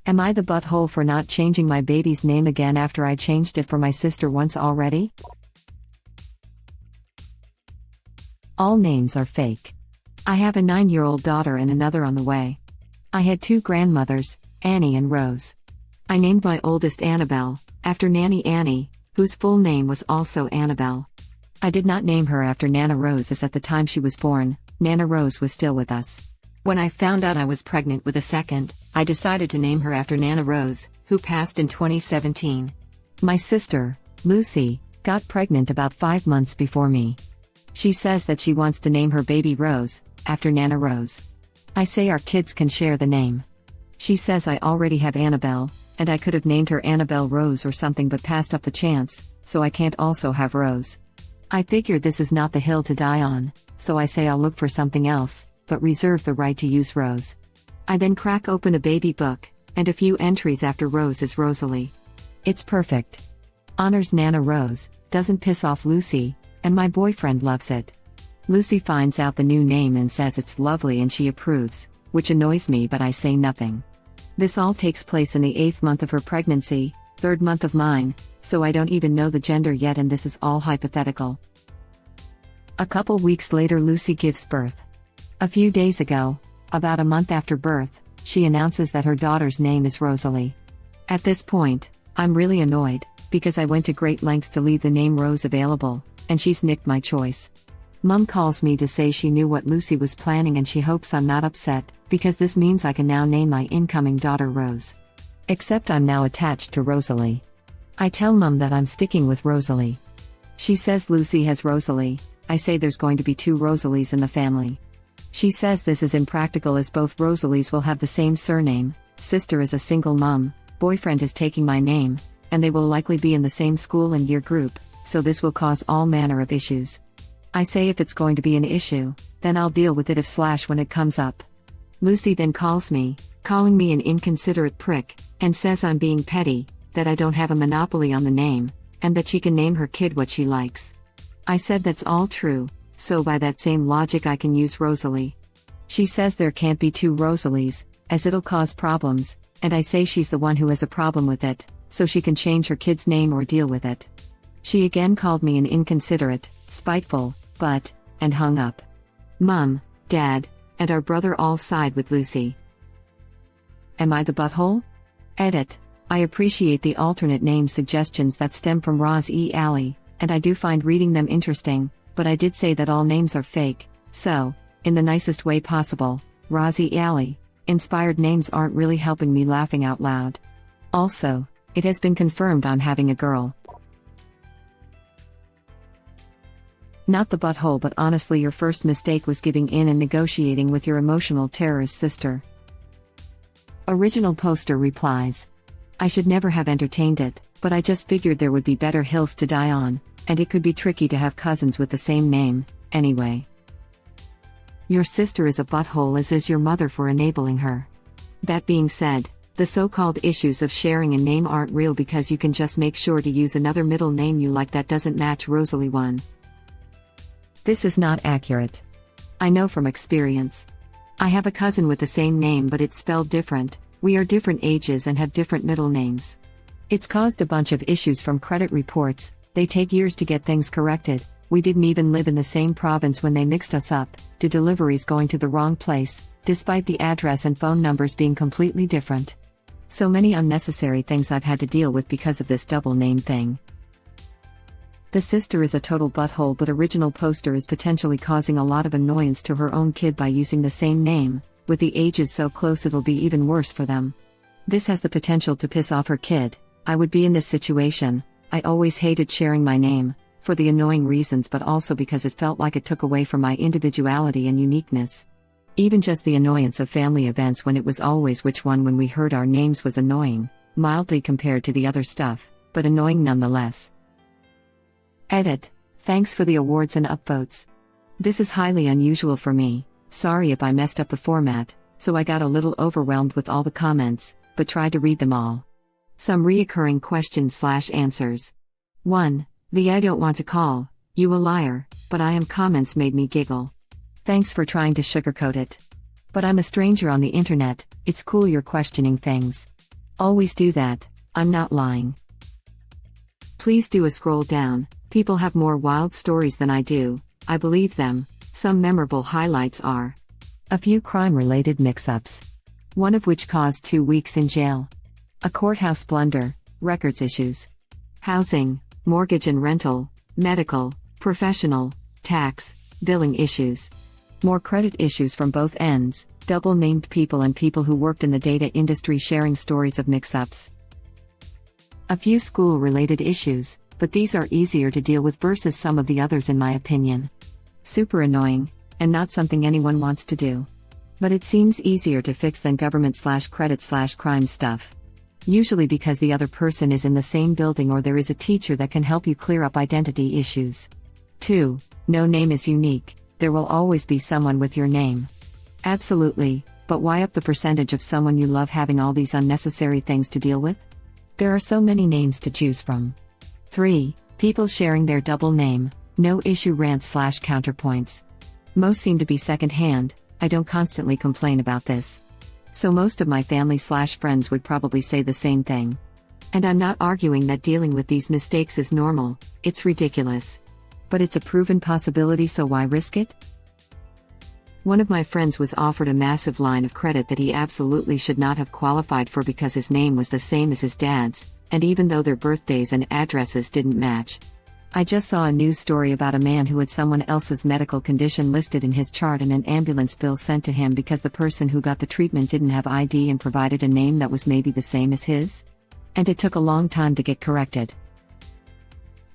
Am I the butthole for not changing my baby's name again after I changed it for my sister once already? All names are fake. I have a 9-year-old daughter and another on the way. I had 2 grandmothers, Annie and Rose. I named my oldest Annabelle, after Nanny Annie, whose full name was also Annabelle. I did not name her after Nana Rose, as at the time she was born, Nana Rose was still with us. When I found out I was pregnant with a second, I decided to name her after Nana Rose, who passed in 2017. My sister, Lucy, got pregnant about 5 months before me. She says that she wants to name her baby Rose, after Nana Rose. I say our kids can share the name. She says I already have Annabelle, and I could have named her Annabelle Rose or something but passed up the chance, so I can't also have Rose. I figured this is not the hill to die on, so I say I'll look for something else, but reserve the right to use Rose. I then crack open a baby book, and a few entries after Rose is Rosalie. It's perfect. Honors Nana Rose, doesn't piss off Lucy, and my boyfriend loves it. Lucy finds out the new name and says it's lovely and she approves, which annoys me, but I say nothing. This all takes place in the 8th month of her pregnancy, 3rd month of mine, so I don't even know the gender yet, and this is all hypothetical. A couple weeks later, Lucy gives birth. A few days ago, about a month after birth, she announces that her daughter's name is Rosalie. At this point, I'm really annoyed, because I went to great lengths to leave the name Rose available, and she's nicked my choice. Mum calls me to say she knew what Lucy was planning and she hopes I'm not upset, because this means I can now name my incoming daughter Rose. Except I'm now attached to Rosalie. I tell Mum that I'm sticking with Rosalie. She says Lucy has Rosalie. I say there's going to be 2 Rosalies in the family. She says this is impractical as both Rosalies will have the same surname, sister is a single mum, boyfriend is taking my name, and they will likely be in the same school and year group, so this will cause all manner of issues. I say if it's going to be an issue, then I'll deal with it when it comes up. Lucy then calls me, calling me an inconsiderate prick, and says I'm being petty, that I don't have a monopoly on the name, and that she can name her kid what she likes. I said that's all true, so by that same logic I can use Rosalie. She says there can't be 2 Rosalies, as it'll cause problems, and I say she's the one who has a problem with it, so she can change her kid's name or deal with it. She again called me an inconsiderate, spiteful, and hung up. Mum, Dad, and our brother all side with Lucy. Am I the butthole? Edit. I appreciate the alternate name suggestions that stem from Roz E. Alley, and I do find reading them interesting, but I did say that all names are fake, so, in the nicest way possible, Roz E. Alley, inspired names aren't really helping me laughing out loud. Also, it has been confirmed I'm having a girl. Not the butthole, but honestly your first mistake was giving in and negotiating with your emotional terrorist sister. Original poster replies. I should never have entertained it, but I just figured there would be better hills to die on, and it could be tricky to have cousins with the same name, anyway. Your sister is a butthole, as is your mother for enabling her. That being said, the so-called issues of sharing a name aren't real because you can just make sure to use another middle name you like that doesn't match Rosalie 1. This is not accurate. I know from experience. I have a cousin with the same name but it's spelled different, we are different ages and have different middle names. It's caused a bunch of issues from credit reports, they take years to get things corrected, we didn't even live in the same province when they mixed us up, to deliveries going to the wrong place, despite the address and phone numbers being completely different. So many unnecessary things I've had to deal with because of this double name thing. The sister is a total butthole, but original poster is potentially causing a lot of annoyance to her own kid by using the same name, with the ages so close it'll be even worse for them. This has the potential to piss off her kid. I would be in this situation. I always hated sharing my name, for the annoying reasons but also because it felt like it took away from my individuality and uniqueness. Even just the annoyance of family events when it was always which one when we heard our names was annoying, mildly compared to the other stuff, but annoying nonetheless. Edit. Thanks for the awards and upvotes. This is highly unusual for me, sorry if I messed up the format, so I got a little overwhelmed with all the comments, but tried to read them all. Some reoccurring questions/answers. 1. The I don't want to call you a liar, but I am comments made me giggle. Thanks for trying to sugarcoat it. But I'm a stranger on the internet, it's cool you're questioning things. Always do that, I'm not lying. Please do a scroll down. People have more wild stories than I do, I believe them. Some memorable highlights are a few crime-related mix-ups, one of which caused 2 weeks in jail, a courthouse blunder, records issues, housing, mortgage and rental, medical, professional, tax, billing issues, more credit issues from both ends, double-named people and people who worked in the data industry sharing stories of mix-ups. A few school-related issues, but these are easier to deal with versus some of the others in my opinion. Super annoying, and not something anyone wants to do. But it seems easier to fix than government/credit/crime stuff. Usually because the other person is in the same building or there is a teacher that can help you clear up identity issues. 2. No name is unique, there will always be someone with your name. Absolutely, but why up the percentage of someone you love having all these unnecessary things to deal with? There are so many names to choose from. 3. People sharing their double name, no issue rants/counterpoints. Most seem to be second-hand, I don't constantly complain about this. So most of my family/friends would probably say the same thing. And I'm not arguing that dealing with these mistakes is normal, it's ridiculous. But it's a proven possibility, so why risk it? One of my friends was offered a massive line of credit that he absolutely should not have qualified for because his name was the same as his dad's, and even though their birthdays and addresses didn't match. I just saw a news story about a man who had someone else's medical condition listed in his chart and an ambulance bill sent to him because the person who got the treatment didn't have ID and provided a name that was maybe the same as his. And it took a long time to get corrected.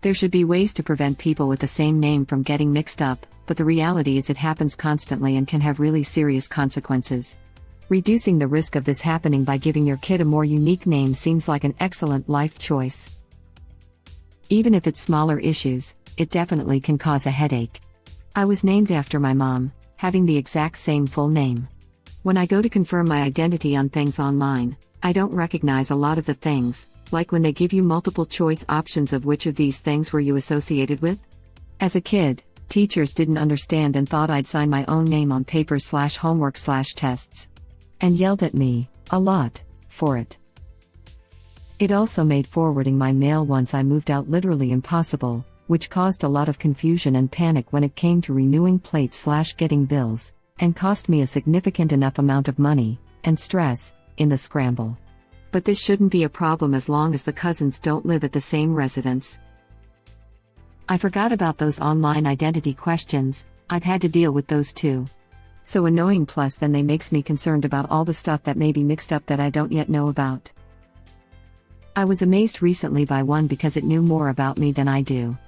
There should be ways to prevent people with the same name from getting mixed up, but the reality is it happens constantly and can have really serious consequences. Reducing the risk of this happening by giving your kid a more unique name seems like an excellent life choice. Even if it's smaller issues, it definitely can cause a headache. I was named after my mom, having the exact same full name. When I go to confirm my identity on things online, I don't recognize a lot of the things, like when they give you multiple choice options of which of these things were you associated with. As a kid, teachers didn't understand and thought I'd sign my own name on papers/homework/tests. And yelled at me, a lot, for it. It also made forwarding my mail once I moved out literally impossible, which caused a lot of confusion and panic when it came to renewing plates/getting bills, and cost me a significant enough amount of money, and stress, in the scramble. But this shouldn't be a problem as long as the cousins don't live at the same residence. I forgot about those online identity questions, I've had to deal with those too. So annoying, plus then they makes me concerned about all the stuff that may be mixed up that I don't yet know about. I was amazed recently by one because it knew more about me than I do.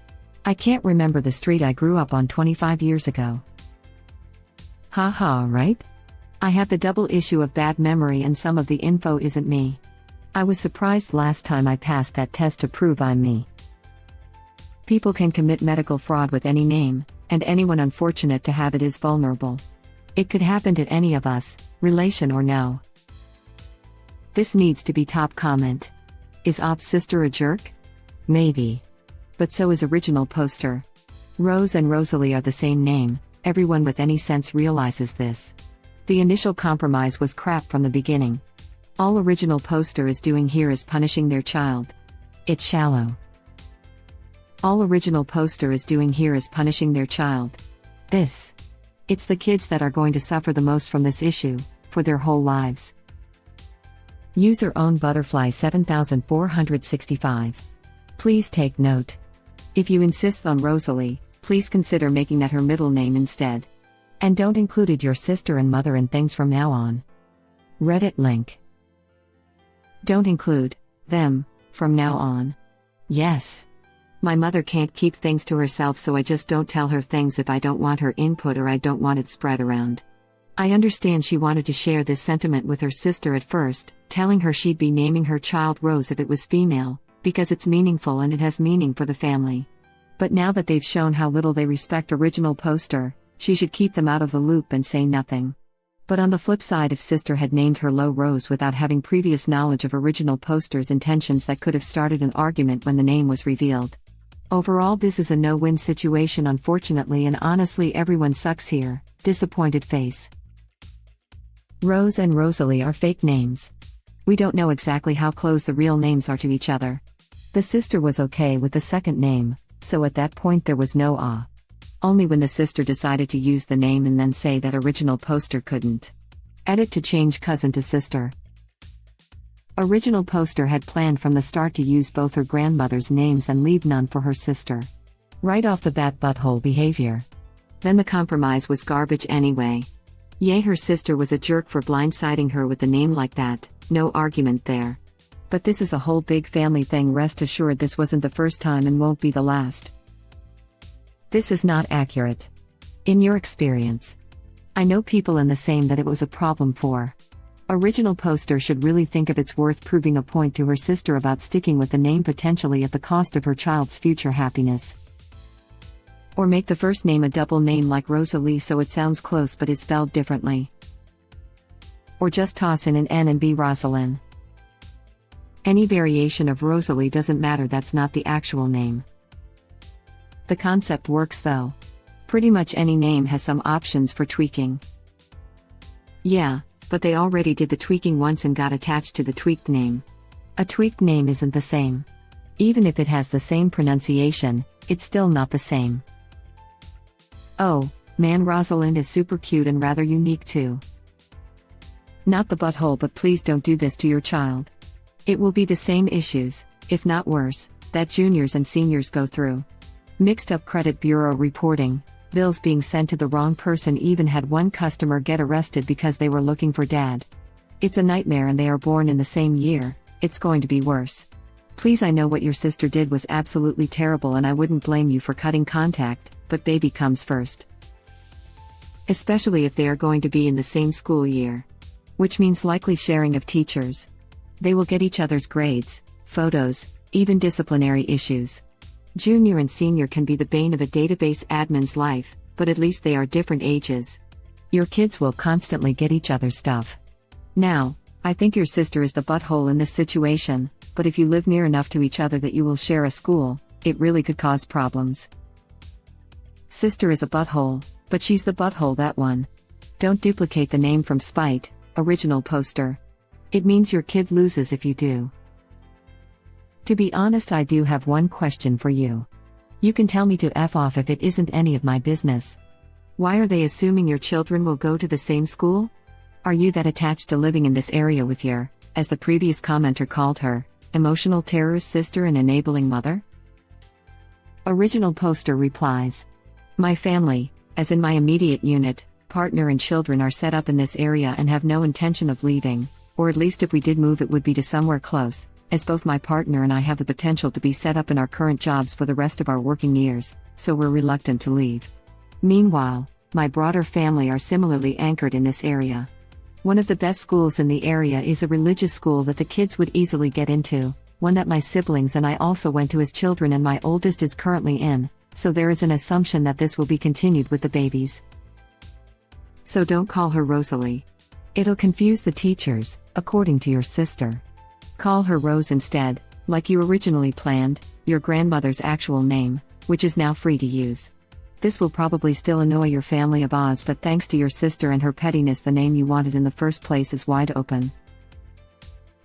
I can't remember the street I grew up on 25 years ago. Haha, right? I have the double issue of bad memory and some of the info isn't me. I was surprised last time I passed that test to prove I'm me. People can commit medical fraud with any name, and anyone unfortunate to have it is vulnerable. It could happen to any of us, relation or no. This needs to be top comment. Is Op's sister a jerk? Maybe. But so is original poster. Rose and Rosalie are the same name, everyone with any sense realizes this. The initial compromise was crap from the beginning. All original poster is doing here is punishing their child. It's shallow. All original poster is doing here is punishing their child. It's the kids that are going to suffer the most from this issue, for their whole lives. User own butterfly 7465. Please take note. If you insist on Rosalie, please consider making that her middle name instead. And don't include your sister and mother in things from now on. Reddit link. Don't include them from now on. Yes. My mother can't keep things to herself, so I just don't tell her things if I don't want her input or I don't want it spread around. I understand she wanted to share this sentiment with her sister at first, telling her she'd be naming her child Rose if it was female, because it's meaningful and it has meaning for the family. But now that they've shown how little they respect original poster, she should keep them out of the loop and say nothing. But on the flip side, if sister had named her Low Rose without having previous knowledge of original poster's intentions, that could have started an argument when the name was revealed. Overall, this is a no-win situation unfortunately, and honestly everyone sucks here. Disappointed face. Rose and Rosalie are fake names. We don't know exactly how close the real names are to each other. The sister was okay with the second name, so at that point there was no ah. Only when the sister decided to use the name and then say that original poster couldn't. Edit to change cousin to sister. Original poster had planned from the start to use both her grandmother's names and leave none for her sister. Right off the bat, butthole behavior. Then the compromise was garbage anyway. Yay, her sister was a jerk for blindsiding her with a name like that, no argument there. But this is a whole big family thing. Rest assured this wasn't the first time and won't be the last. This is not accurate. In your experience, I know people in the same that it was a problem for. Original poster should really think if it's worth proving a point to her sister about sticking with the name potentially at the cost of her child's future happiness. Or make the first name a double name like Rosalie so it sounds close but is spelled differently. Or just toss in an N and be Rosalind. Any variation of Rosalie doesn't matter, that's not the actual name. The concept works though. Pretty much any name has some options for tweaking. Yeah, but they already did the tweaking once and got attached to the tweaked name. A tweaked name isn't the same. Even if it has the same pronunciation, it's still not the same. Oh, man, Rosalind is super cute and rather unique too. Not the butthole, but please don't do this to your child. It will be the same issues, if not worse, that juniors and seniors go through. Mixed up credit bureau reporting, bills being sent to the wrong person, even had one customer get arrested because they were looking for dad. It's a nightmare, and they are born in the same year, it's going to be worse. Please, I know what your sister did was absolutely terrible and I wouldn't blame you for cutting contact, but baby comes first. Especially if they are going to be in the same school year. Which means likely sharing of teachers. They will get each other's grades, photos, even disciplinary issues. Junior and senior can be the bane of a database admin's life, but at least they are different ages. Your kids will constantly get each other's stuff. Now, I think your sister is the butthole in this situation, but if you live near enough to each other that you will share a school, it really could cause problems. Sister is a butthole, but she's the butthole, that one. Don't duplicate the name from spite, original poster. It means your kid loses if you do. To be honest, I do have one question for you. You can tell me to F off if it isn't any of my business. Why are they assuming your children will go to the same school? Are you that attached to living in this area with your, as the previous commenter called her, emotional terrorist sister and enabling mother? Original poster replies. My family, as in my immediate unit, partner and children are set up in this area and have no intention of leaving, or at least if we did move it would be to somewhere close, as both my partner and I have the potential to be set up in our current jobs for the rest of our working years, so we're reluctant to leave. Meanwhile, my broader family are similarly anchored in this area. One of the best schools in the area is a religious school that the kids would easily get into, one that my siblings and I also went to as children and my oldest is currently in, so there is an assumption that this will be continued with the babies. So don't call her Rosalie. It'll confuse the teachers, according to your sister. Call her Rose instead, like you originally planned, your grandmother's actual name, which is now free to use. This will probably still annoy your family of Oz, but thanks to your sister and her pettiness, the name you wanted in the first place is wide open.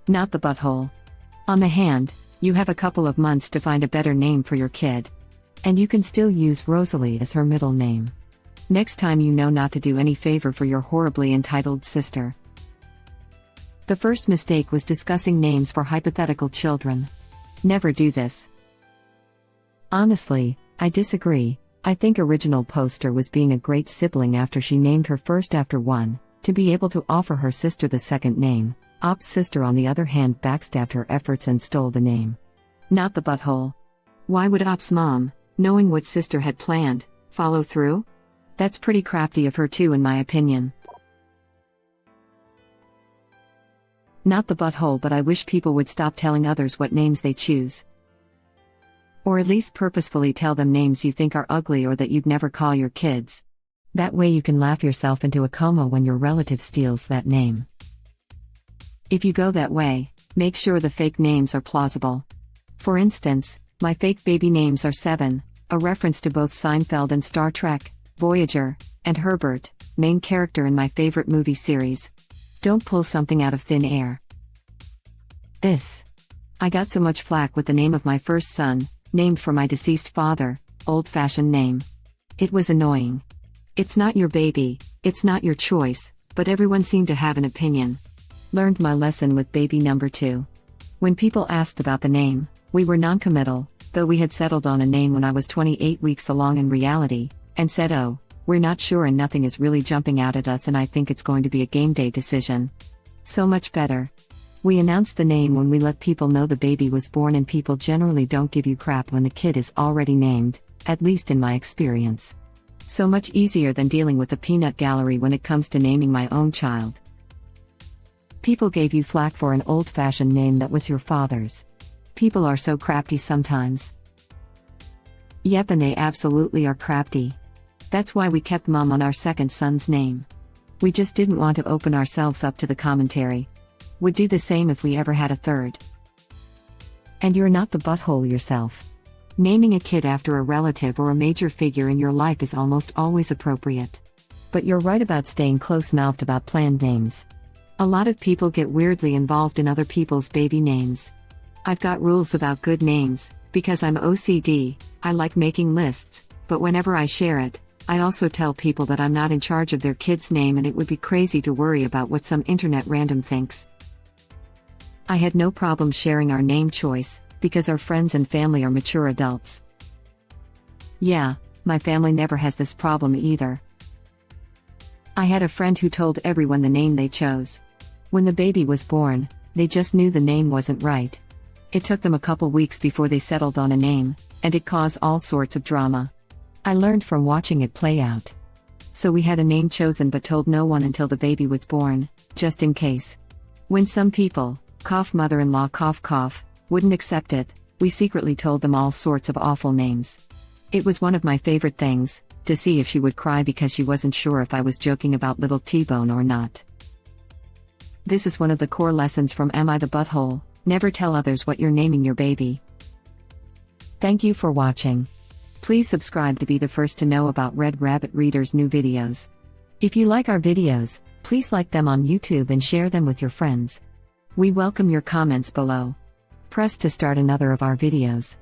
Not the butthole. On the hand, you have a couple of months to find a better name for your kid. And you can still use Rosalie as her middle name. Next time you know not to do any favor for your horribly entitled sister. The first mistake was discussing names for hypothetical children. Never do this. Honestly, I disagree. I think original poster was being a great sibling after she named her first after one, to be able to offer her sister the second name. Op's sister on the other hand backstabbed her efforts and stole the name. Not the butthole. Why would Op's mom, knowing what sister had planned, follow through? That's pretty crafty of her too, in my opinion. Not the butthole, but I wish people would stop telling others what names they choose. Or at least purposefully tell them names you think are ugly or that you'd never call your kids. That way you can laugh yourself into a coma when your relative steals that name. If you go that way, make sure the fake names are plausible. For instance, my fake baby names are Seven, a reference to both Seinfeld and Star Trek, Voyager, and Herbert, main character in my favorite movie series. Don't pull something out of thin air. This. I got so much flack with the name of my first son, named for my deceased father, old-fashioned name. It was annoying. It's not your baby, it's not your choice, but everyone seemed to have an opinion. Learned my lesson with baby number 2. When people asked about the name, we were non-committal, though we had settled on a name when I was 28 weeks along in reality, and said, "Oh, we're not sure and nothing is really jumping out at us and I think it's going to be a game day decision." So much better. We announced the name when we let people know the baby was born, and people generally don't give you crap when the kid is already named, at least in my experience. So much easier than dealing with the peanut gallery when it comes to naming my own child. People gave you flack for an old-fashioned name that was your father's. People are so crafty sometimes. Yep, and they absolutely are crafty. That's why we kept Mom on our second son's name. We just didn't want to open ourselves up to the commentary. Would do the same if we ever had a third. And you're not the butthole yourself. Naming a kid after a relative or a major figure in your life is almost always appropriate. But you're right about staying close-mouthed about planned names. A lot of people get weirdly involved in other people's baby names. I've got rules about good names, because I'm OCD, I like making lists, but whenever I share it, I also tell people that I'm not in charge of their kid's name and it would be crazy to worry about what some internet random thinks. I had no problem sharing our name choice, because our friends and family are mature adults. Yeah, my family never has this problem either. I had a friend who told everyone the name they chose. When the baby was born, they just knew the name wasn't right. It took them a couple weeks before they settled on a name, and it caused all sorts of drama. I learned from watching it play out. So we had a name chosen but told no one until the baby was born, just in case. When some people, cough mother-in-law cough cough, wouldn't accept it, we secretly told them all sorts of awful names. It was one of my favorite things, to see if she would cry because she wasn't sure if I was joking about little T-Bone or not. This is one of the core lessons from Am I the Butthole? Never tell others what you're naming your baby. Thank you for watching. Please subscribe to be the first to know about Red Rabbit Reader's new videos. If you like our videos, please like them on YouTube and share them with your friends. We welcome your comments below. Press to start another of our videos.